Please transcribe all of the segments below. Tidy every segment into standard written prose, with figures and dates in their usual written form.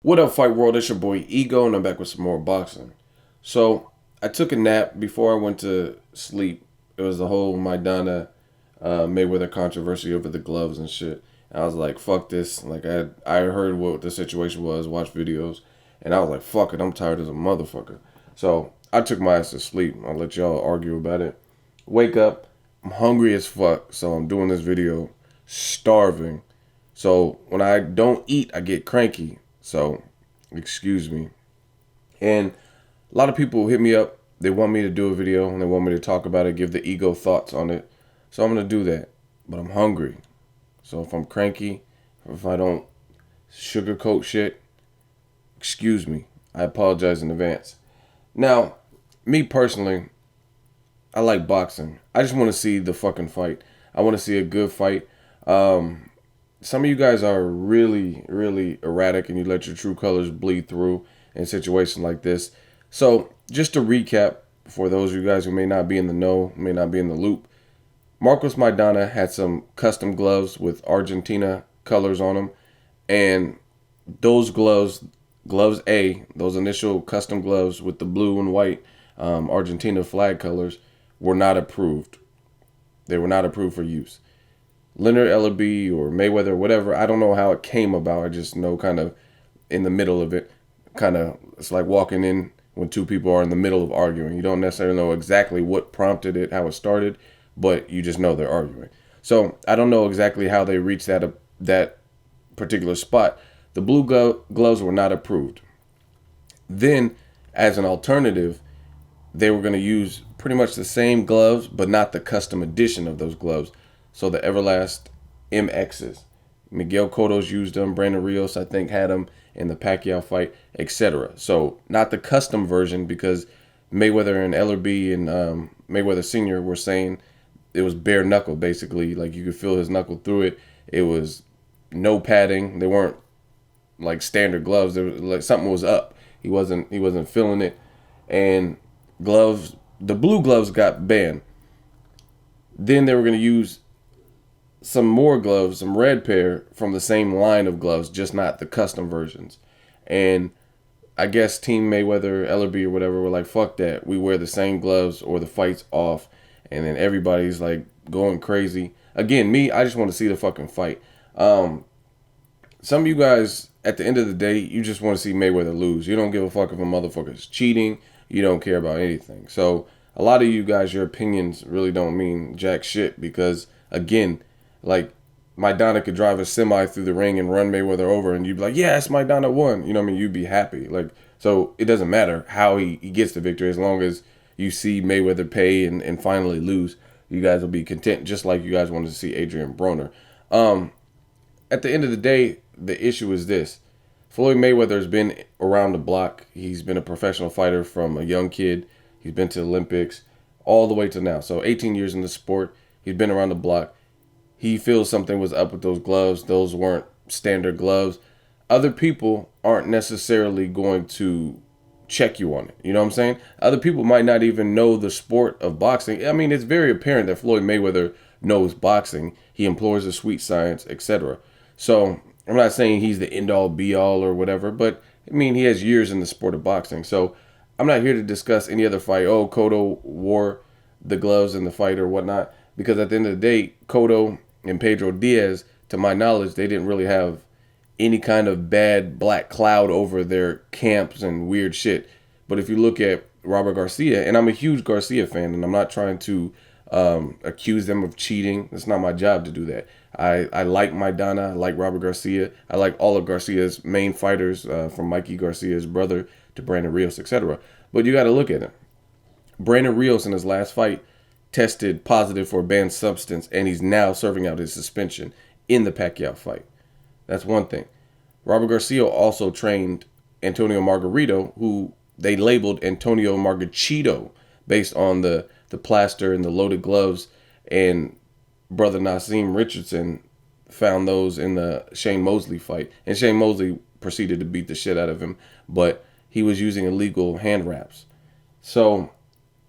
What up, Fight World? It's your boy Ego, and I'm back with some more boxing. So, I took a nap before I went to sleep. It was the whole Maidana Mayweather controversy over the gloves and shit. And I was like, fuck this. Like, I heard what the situation was, watched videos, and I was like, fuck it, I'm tired as a motherfucker. So, I took my ass to sleep. I'll let y'all argue about it. Wake up, I'm hungry as fuck, so I'm doing this video starving. So, when I don't eat, I get cranky. So, excuse me. And a lot of people hit me up. They want me to do a video and they want me to talk about it, give the ego thoughts on it. So I'm going to do that. But I'm hungry. So if I'm cranky, if I don't sugarcoat shit, excuse me. I apologize in advance. Now, me personally, I like boxing. I just want to see the fucking fight. I want to see a good fight. Some of you guys are really, really erratic and you let your true colors bleed through in situations like this. So, just to recap, for those of you guys who may not be in the know, may not be in the loop, Marcos Maidana had some custom gloves with Argentina colors on them. And those gloves, gloves A, those initial custom gloves with the blue and white Argentina flag colors, were not approved. They were not approved for use. Leonard Ellerby or Mayweather or whatever. I don't know how it came about. I just know kind of in the middle of it, kind of it's like walking in when two people are in the middle of arguing. You don't necessarily know exactly what prompted it, how it started, but you just know they're arguing. So I don't know exactly how they reached that particular spot. The blue gloves were not approved. Then, as an alternative, they were going to use pretty much the same gloves, but not the custom edition of those gloves. So the Everlast MXs. Miguel Cotto's used them. Brandon Rios, I think, had them in the Pacquiao fight, etc. So not the custom version because Mayweather and Ellerby and Mayweather Sr. were saying it was bare knuckle, basically. Like you could feel his knuckle through it. It was no padding. They weren't like standard gloves. There was like something was up. He wasn't feeling it. And gloves, the blue gloves got banned. Then they were going to use some more gloves, some red pair from the same line of gloves, just not the custom versions. And I guess Team Mayweather, Ellerby, or whatever were like, fuck that. We wear the same gloves or the fight's off. And then everybody's like going crazy. Again, me, I just want to see the fucking fight. Some of you guys, at the end of the day, you just want to see Mayweather lose. You don't give a fuck if a motherfucker's cheating. You don't care about anything. So a lot of you guys, your opinions really don't mean jack shit because, again, like Maidana could drive a semi through the ring and run Mayweather over, and you'd be like, "Yes, Maidana won." You know what I mean? You'd be happy. Like, so it doesn't matter how he gets the victory as long as you see Mayweather pay and finally lose. You guys will be content, just like you guys wanted to see Adrian Broner. At the end of the day, the issue is this. Floyd Mayweather has been around the block. He's been a professional fighter from a young kid. He's been to the Olympics all the way to now. So 18 years in the sport. He's been around the block. He feels something was up with those gloves. Those weren't standard gloves. Other people aren't necessarily going to check you on it. You know what I'm saying? Other people might not even know the sport of boxing. I mean, it's very apparent that Floyd Mayweather knows boxing. He employs the sweet science, etc. So I'm not saying he's the end all be all or whatever, but I mean, he has years in the sport of boxing. So I'm not here to discuss any other fight. Oh, Cotto wore the gloves in the fight or whatnot, because at the end of the day, Cotto and Pedro Diaz, to my knowledge, they didn't really have any kind of bad black cloud over their camps and weird shit. But if you look at Robert Garcia, and I'm a huge Garcia fan, and I'm not trying to accuse them of cheating. It's not my job to do that. I like Maidana. I like Robert Garcia. I like all of Garcia's main fighters, from Mikey Garcia's brother to Brandon Rios, etc. But you got to look at it. Brandon Rios in his last fight tested positive for a banned substance, and he's now serving out his suspension in the Pacquiao fight. That's one thing. Robert Garcia also trained Antonio Margarito, who they labeled Antonio Margachito based on the plaster and the loaded gloves. And brother Nassim Richardson found those in the Shane Mosley fight. And Shane Mosley proceeded to beat the shit out of him, but he was using illegal hand wraps. So,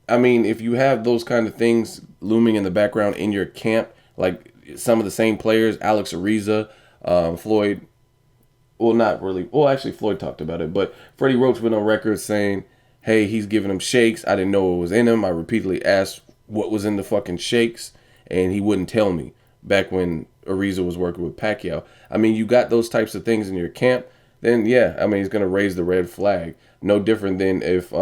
I mean, if you have those kind of things looming in the background in your camp, like some of the same players, Alex Ariza, Floyd well, not really. Well, actually, Floyd talked about it, but Freddie Roach went on record saying, "Hey, he's giving him shakes. I didn't know what was in him. I repeatedly asked what was in the fucking shakes, and he wouldn't tell me." Back when Ariza was working with Pacquiao, I mean, you got those types of things in your camp, then yeah, I mean, he's gonna raise the red flag. No different than if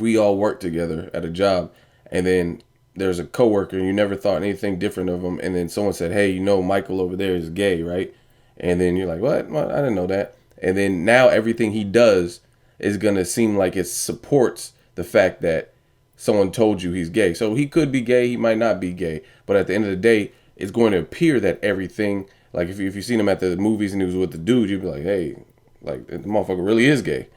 we all work together at a job, and then there's a coworker and you never thought anything different of him, and then someone said, "Hey, you know, Michael over there is gay, right?" And then you're like, "What? Well, I didn't know that." And then now everything he does is gonna seem like it supports the fact that someone told you he's gay. So he could be gay, he might not be gay, but at the end of the day, it's going to appear that everything, like if you seen him at the movies and he was with the dude, you'd be like, "Hey, like the motherfucker really is gay,"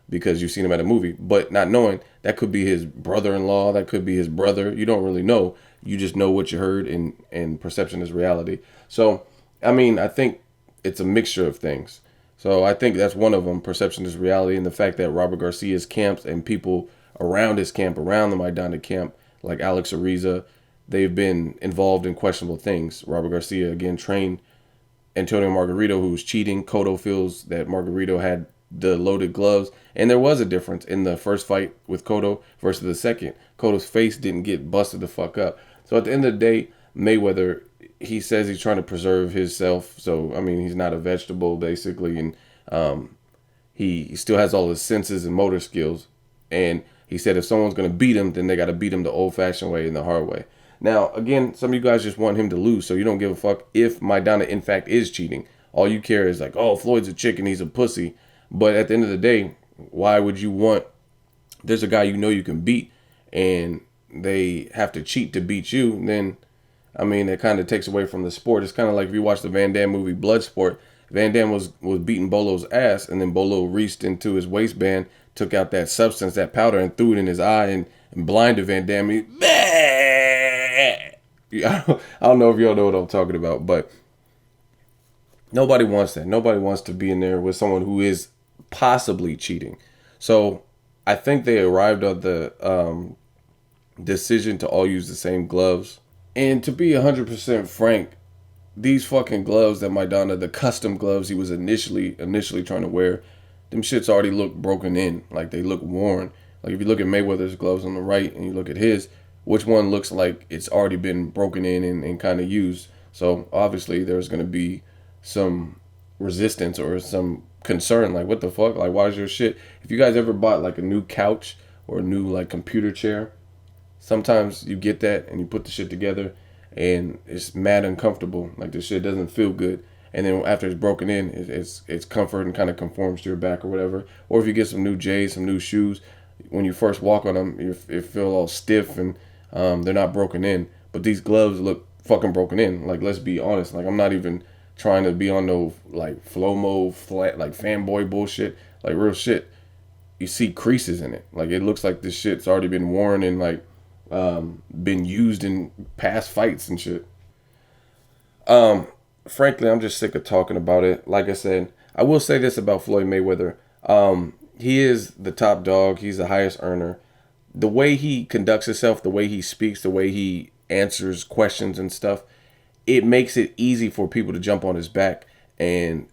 because you've seen him at a movie, but not knowing that could be his brother-in-law, that could be his brother. You don't really know. You just know what you heard, and perception is reality. So, I mean, I think it's a mixture of things. So I think that's one of them. Perception is reality, and the fact that Robert Garcia's camps and people around his camp, around the Maidana camp, like Alex Ariza, they've been involved in questionable things. Robert Garcia again trained Antonio Margarito, who was cheating. Cotto feels that Margarito had the loaded gloves, and there was a difference in the first fight with Cotto versus the second. Cotto's face didn't get busted the fuck up. So at the end of the day, Mayweather, he says he's trying to preserve himself. So I mean, he's not a vegetable basically, and he still has all his senses and motor skills. And he said if someone's gonna beat him, then they got to beat him the old-fashioned way and the hard way. Now, again, some of you guys just want him to lose, so you don't give a fuck if Maidana in fact is cheating. All you care is like, oh, Floyd's a chicken, he's a pussy. But at the end of the day, why would you want? There's a guy you know you can beat, and they have to cheat to beat you. Then, I mean, it kind of takes away from the sport. It's kind of like if you watch the Van Damme movie Bloodsport. Van Damme was beating Bolo's ass, and then Bolo reached into his waistband, took out that substance, that powder, and threw it in his eye and blinded Van Damme. I don't know if y'all know what I'm talking about, but nobody wants that. Nobody wants to be in there with someone who is possibly cheating. So I think they arrived at the decision to all use the same gloves. And to be 100% frank, these fucking gloves that Maidana, the custom gloves he was initially trying to wear, them shits already look broken in. Like they look worn. Like if you look at Mayweather's gloves on the right and you look at his, which one looks like it's already been broken in and kind of used. So obviously there's going to be some resistance or some concern. Like, what the fuck? Like, why is your shit? If you guys ever bought like a new couch or a new like computer chair, sometimes you get that and you put the shit together and it's mad uncomfortable. Like the shit doesn't feel good. And then after it's broken in, it's comfort and kind of conforms to your back or whatever. Or if you get some new J's, some new shoes, when you first walk on them, it feel all stiff and they're not broken in. But these gloves look fucking broken in. Like, let's be honest. Like, I'm not even trying to be on no like flow flat like fanboy bullshit. Like real shit. You see creases in it. Like it looks like this shit's already been worn and like been used in past fights and shit. Frankly, I'm just sick of talking about it. Like I said, I will say this about Floyd Mayweather. He is the top dog. He's the highest earner. The way he conducts himself, the way he speaks, the way he answers questions and stuff, it makes it easy for people to jump on his back and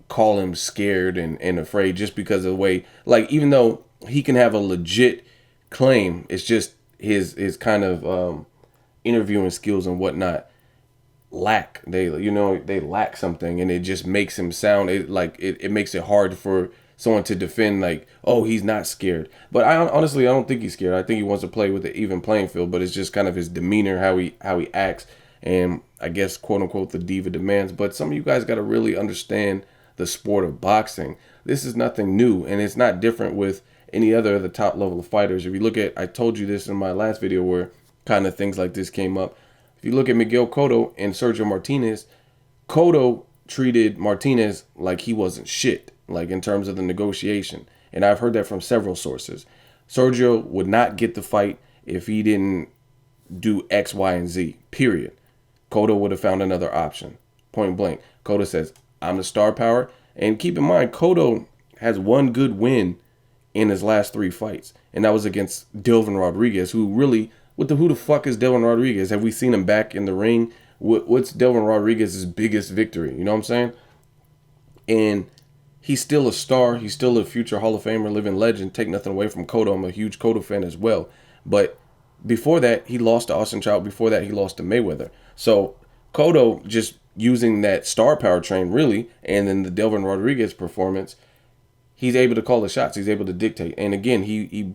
call him scared and afraid just because of the way, like, even though he can have a legit claim, it's just his kind of interviewing skills and whatnot lack. They lack something, and it just makes him sound it makes it hard for someone to defend, like, oh, he's not scared. But I honestly, I don't think he's scared. I think he wants to play with the even playing field, but it's just kind of his demeanor, how he acts, and I guess quote unquote the diva demands. But some of you guys got to really understand the sport of boxing. This is nothing new, and it's not different with any other of the top level of fighters. If you look at, I told you this in my last video where kind of things like this came up. If you look at Miguel Cotto and Sergio Martinez, Cotto treated Martinez like he wasn't shit, like in terms of the negotiation. And I've heard that from several sources. Sergio would not get the fight if he didn't do X, Y, and Z, period. Cotto would have found another option, point blank. Cotto says, I'm the star power. And keep in mind, Cotto has one good win in his last 3 fights. And that was against Delvin Rodriguez, who really, who the fuck is Delvin Rodriguez? Have we seen him back in the ring? What's Delvin Rodriguez's biggest victory? You know what I'm saying? And he's still a star. He's still a future Hall of Famer, living legend. Take nothing away from Cotto. I'm a huge Cotto fan as well. But before that, he lost to Austin Trout. Before that, he lost to Mayweather. So Cotto just using that star power train, really, and then the Delvin Rodriguez performance, he's able to call the shots. He's able to dictate. And again, he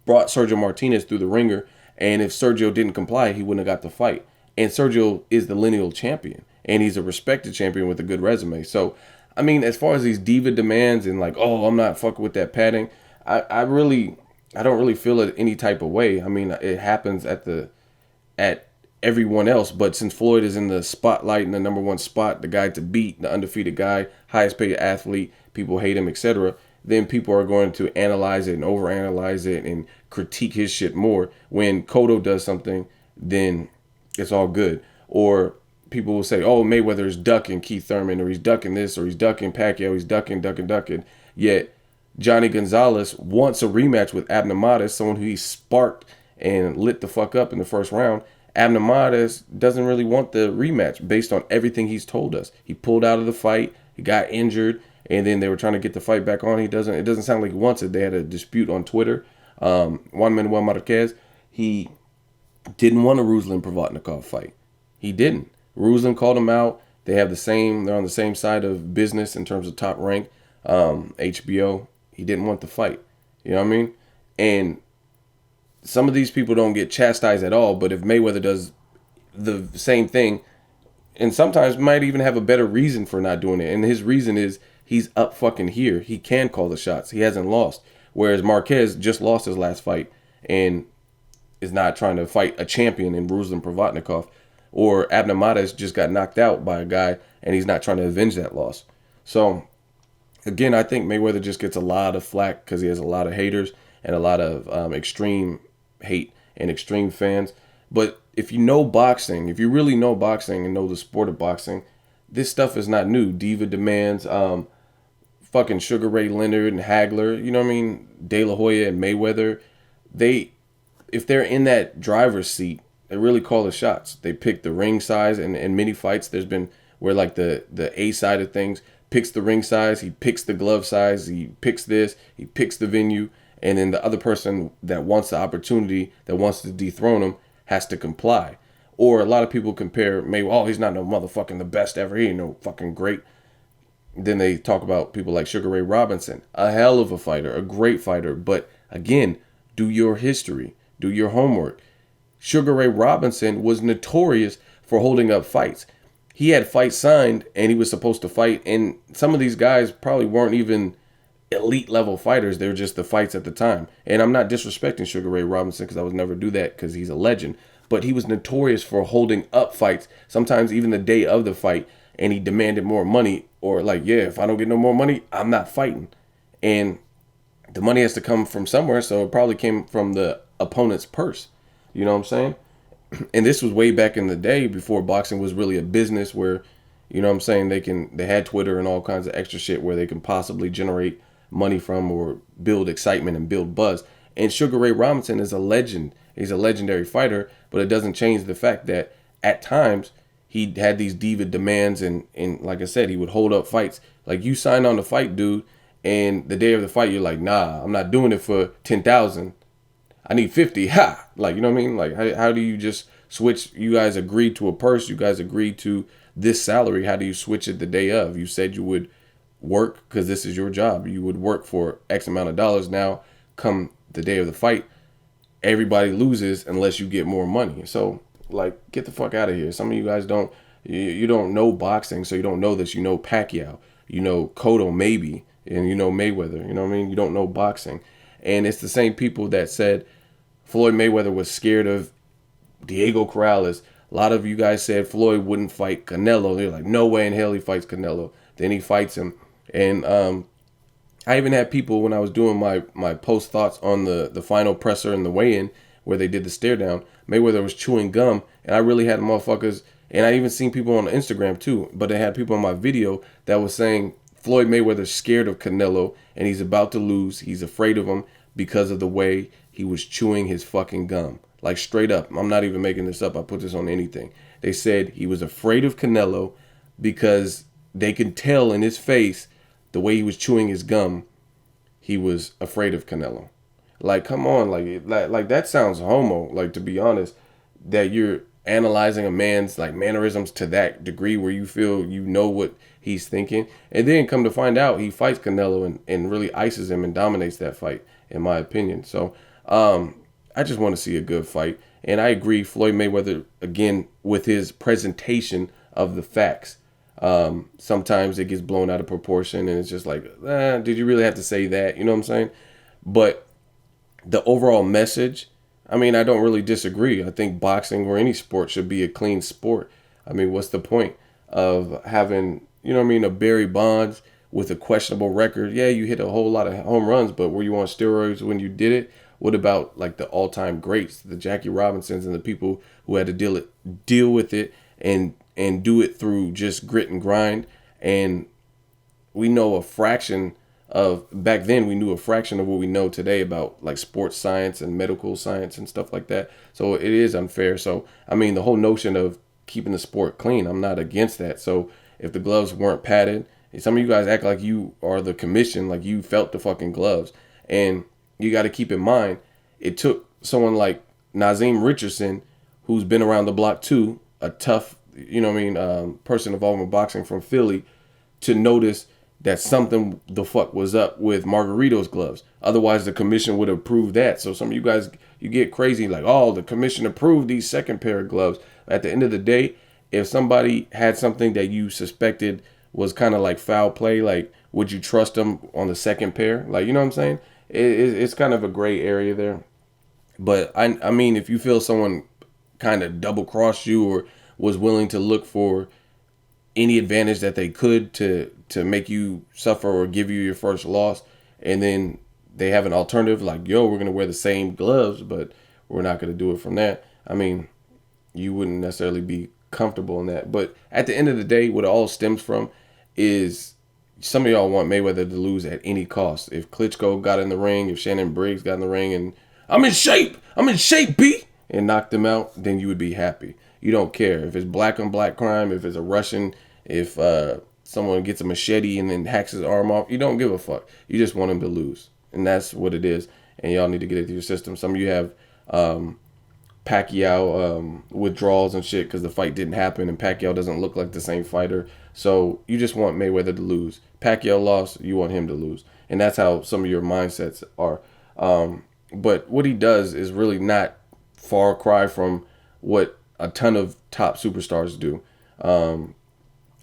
brought Sergio Martinez through the ringer. And if Sergio didn't comply, he wouldn't have got the fight. And Sergio is the lineal champion. And he's a respected champion with a good resume. So, I mean, as far as these diva demands and like, oh, I'm not fucking with that padding, I don't really feel it any type of way. I mean, it happens at everyone else, but since Floyd is in the spotlight in the number one spot, the guy to beat, the undefeated guy, highest paid athlete, people hate him, etc., then people are going to analyze it and overanalyze it and critique his shit more. When Cotto does something, then it's all good. Or people will say, oh, Mayweather is ducking Keith Thurman, or he's ducking this, or he's ducking Pacquiao, he's ducking. Yet Johnny Gonzalez wants a rematch with Abner Mares, someone who he sparked and lit the fuck up in the first round. Abner Mares doesn't really want the rematch based on everything he's told us. He pulled out of the fight, he got injured, and then they were trying to get the fight back on. It doesn't sound like he wants it. They had a dispute on Twitter. Juan Manuel Marquez, he didn't want a Ruslan Provodnikov fight. He didn't. Ruslan called him out. They're on the same side of business in terms of top rank. HBO, he didn't want the fight. You know what I mean? And some of these people don't get chastised at all, but if Mayweather does the same thing, and sometimes might even have a better reason for not doing it, and his reason is he's up fucking here. He can call the shots. He hasn't lost. Whereas Marquez just lost his last fight and is not trying to fight a champion in Ruslan Provodnikov. Or Abner Mares just got knocked out by a guy and he's not trying to avenge that loss. So, again, I think Mayweather just gets a lot of flack because he has a lot of haters and a lot of extreme hate and extreme fans. But if you know boxing, if you really know boxing and know the sport of boxing, this stuff is not new. Diva demands, fucking Sugar Ray Leonard and Hagler, you know what I mean? De La Hoya and Mayweather, if they're in that driver's seat, they really call the shots. They pick the ring size, and in many fights there's been where like the A side of things picks the ring size, he picks the glove size, he picks this, he picks the venue, and then the other person that wants the opportunity, that wants to dethrone him, has to comply. Or a lot of people compare Mayweather, oh, he's not no motherfucking the best ever, he ain't no fucking great. Then they talk about people like Sugar Ray Robinson, a hell of a fighter, a great fighter, but again, do your history, do your homework. Sugar Ray Robinson was notorious for holding up fights. He had fights signed and he was supposed to fight, and some of these guys probably weren't even elite level fighters. They were just the fights at the time. And I'm not disrespecting Sugar Ray Robinson because I would never do that because he's a legend. But he was notorious for holding up fights, sometimes even the day of the fight, and he demanded more money, or like, yeah, if I don't get no more money, I'm not fighting. And the money has to come from somewhere, so it probably came from the opponent's purse. You know what I'm saying? And this was way back in the day before boxing was really a business where, you know what I'm saying, they had Twitter and all kinds of extra shit where they can possibly generate money from or build excitement and build buzz. And Sugar Ray Robinson is a legend. He's a legendary fighter, but it doesn't change the fact that at times he had these diva demands and like I said, he would hold up fights. Like, you signed on the fight, dude, and the day of the fight, you're like, nah, I'm not doing it for 10,000. I need 50. Ha! Like, you know what I mean? Like, how do you just switch? You guys agreed to a purse. You guys agreed to this salary. How do you switch it the day of? You said you would work because this is your job. You would work for X amount of dollars. Now, come the day of the fight, everybody loses unless you get more money. So, like, get the fuck out of here. Some of you guys you don't know boxing, so you don't know this. You know Pacquiao. You know Cotto maybe. And you know Mayweather. You know what I mean? You don't know boxing. And it's the same people that said Floyd Mayweather was scared of Diego Corrales. A lot of you guys said Floyd wouldn't fight Canelo. They're like, no way in hell he fights Canelo. Then he fights him. And I even had people, when I was doing my post thoughts on the final presser and the weigh-in where they did the stare down, Mayweather was chewing gum. And I really had motherfuckers, and I even seen people on Instagram too, but they had people on my video that was saying Floyd Mayweather's scared of Canelo and he's about to lose. He's afraid of him because of the way he was chewing his fucking gum. Like, straight up. I'm not even making this up. I put this on anything. They said he was afraid of Canelo because they could tell in his face, the way he was chewing his gum, he was afraid of Canelo. Like, come on, like that sounds homo. Like, to be honest, that you're analyzing a man's like mannerisms to that degree where you feel you know what he's thinking, and then come to find out he fights Canelo and really ices him and dominates that fight, in my opinion. So, I just want to see a good fight, and I agree, Floyd Mayweather again with his presentation of the facts. Sometimes it gets blown out of proportion, and it's just like, did you really have to say that? You know what I'm saying? But the overall message, I mean, I don't really disagree. I think boxing or any sport should be a clean sport. I mean, what's the point of having, you know what I mean, a Barry Bonds with a questionable record? Yeah, you hit a whole lot of home runs, but were you on steroids when you did it? What about like the all-time greats, the Jackie Robinsons and the people who had to deal with it and do it through just grit and grind? And we know a fraction of, back then we knew a fraction of what we know today about like sports science and medical science and stuff like that. So it is unfair. So I mean, the whole notion of keeping the sport clean, I'm not against that. So if the gloves weren't padded, some of you guys act like you are the commission, like you felt the fucking gloves. And you got to keep in mind, it took someone like Nazim Richardson, who's been around the block too, a tough, you know what I mean, person involved in boxing from Philly, to notice that something the fuck was up with Margarito's gloves. Otherwise, the commission would have approved that. So some of you guys, you get crazy like, oh, the commission approved these second pair of gloves. At the end of the day, if somebody had something that you suspected was kind of like foul play, like, would you trust them on the second pair? Like, you know what I'm saying? It's kind of a gray area there. But I mean, if you feel someone kind of double crossed you or was willing to look for any advantage that they could to make you suffer or give you your first loss, and then they have an alternative like, yo, we're gonna wear the same gloves, but we're not gonna do it from that. I mean, you wouldn't necessarily be comfortable in that. But at the end of the day, what it all stems from is some of y'all want Mayweather to lose at any cost. If Klitschko got in the ring, if Shannon Briggs got in the ring and I'm in shape, B, and knocked him out, then you would be happy. You don't care if it's black on black crime, if it's a Russian, if someone gets a machete and then hacks his arm off. You don't give a fuck. You just want him to lose, and that's what it is. And y'all need to get it through your system. Some of you have Pacquiao withdrawals and shit because the fight didn't happen, and Pacquiao doesn't look like the same fighter. So you just want Mayweather to lose. Pacquiao lost, you want him to lose, and that's how some of your mindsets are. But what he does is really not far cry from what a ton of top superstars do,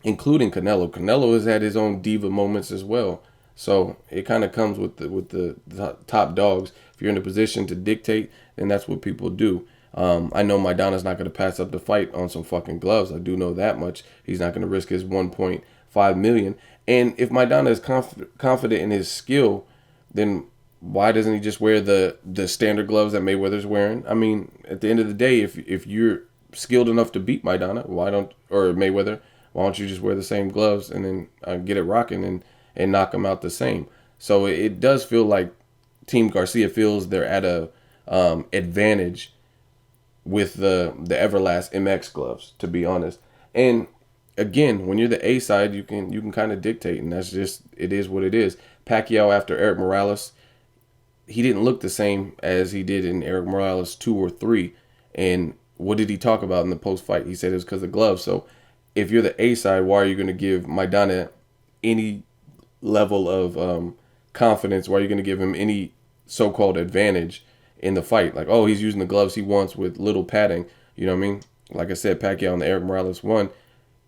including Canelo. Canelo has had his own diva moments as well. So it kind of comes with the top dogs. If you're in a position to dictate, then that's what people do. I know Maidana's not going to pass up the fight on some fucking gloves. I do know that much. He's not going to risk his 1.5 million. And if Maidana is confident in his skill, then why doesn't he just wear the standard gloves that Mayweather's wearing? I mean, at the end of the day, if you're skilled enough to beat Maidana, or Mayweather, why don't you just wear the same gloves and then get it rocking and knock him out the same? So it does feel like Team Garcia feels they're at a advantage with the Everlast MX gloves, to be honest. And again, when you're the A side, you can kind of dictate, and that's just, it is what it is. Pacquiao after Eric Morales, he didn't look the same as he did in Eric Morales 2 or 3. And what did he talk about in the post fight? He said it was because of gloves. So if you're the A side, why are you going to give Maidana any level of confidence? Why are you going to give him any so-called advantage in the fight? Like, oh, he's using the gloves he wants with little padding. You know what I mean? Like I said, Pacquiao in the Eric Morales one,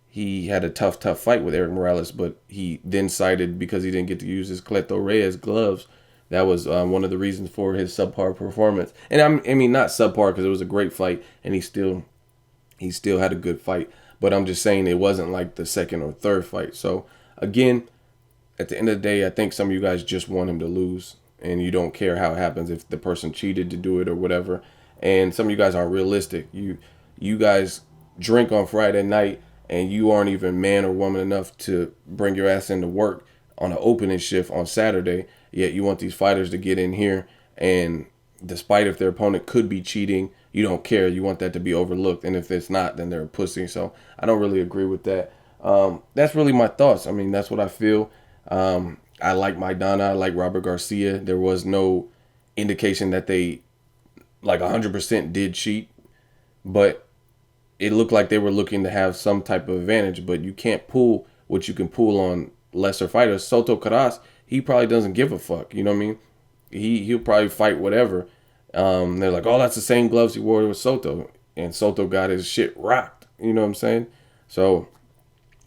he had a tough fight with Eric Morales, but he then cited because he didn't get to use his Cleto Reyes gloves. That was one of the reasons for his subpar performance. And I mean, not subpar because it was a great fight, and he still had a good fight. But I'm just saying it wasn't like the second or third fight. So again, at the end of the day, I think some of you guys just want him to lose, and you don't care how it happens, if the person cheated to do it or whatever. And some of you guys aren't realistic. You guys drink on Friday night, and you aren't even man or woman enough to bring your ass into work on an opening shift on Saturday. Yet you want these fighters to get in here, and despite if their opponent could be cheating, you don't care. You want that to be overlooked, and if it's not, then they're a pussy. So I don't really agree with that. That's really my thoughts. I mean, that's what I feel. I like Maidana. I like Robert Garcia. There was no indication that they like 100% did cheat, but it looked like they were looking to have some type of advantage. But you can't pull what you can pull on lesser fighters. Soto Karass, he probably doesn't give a fuck. You know what I mean? He'll probably fight whatever. They're like, oh, that's the same gloves he wore with Soto, and Soto got his shit rocked. You know what I'm saying? So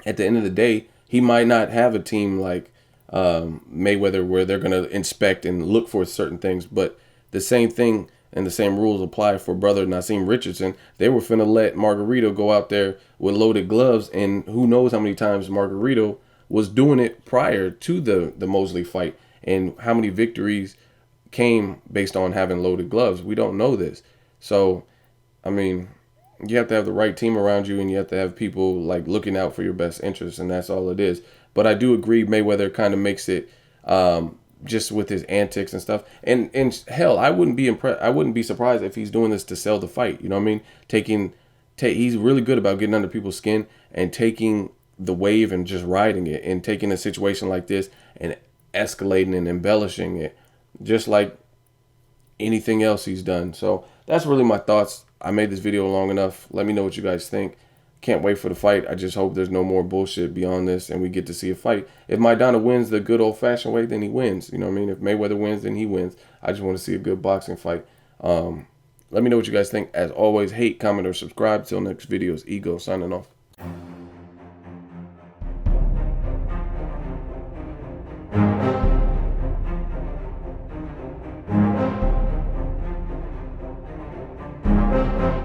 at the end of the day, he might not have a team like Mayweather where they're gonna inspect and look for certain things, but the same thing and the same rules apply for brother Nassim Richardson. They were finna let Margarito go out there with loaded gloves, and who knows how many times Margarito was doing it prior to the Mosley fight, and how many victories came based on having loaded gloves. We don't know this. So, I mean, you have to have the right team around you, and you have to have people like looking out for your best interests, and that's all it is. But I do agree Mayweather kind of makes it just with his antics and stuff. And hell, I wouldn't be impressed. I wouldn't be surprised if he's doing this to sell the fight. You know what I mean? He's really good about getting under people's skin and taking the wave and just riding it, and taking a situation like this and escalating and embellishing it, just like anything else he's done. So that's really my thoughts. I made this video long enough. Let me know what you guys think. Can't wait for the fight. I just hope there's no more bullshit beyond this and we get to see a fight. If Maidana wins the good old-fashioned way, then he wins. You know what I mean? If Mayweather wins, then he wins. I just want to see a good boxing fight. Let me know what you guys think. As always, hate, comment, or subscribe. Till next video, it's Ego signing off.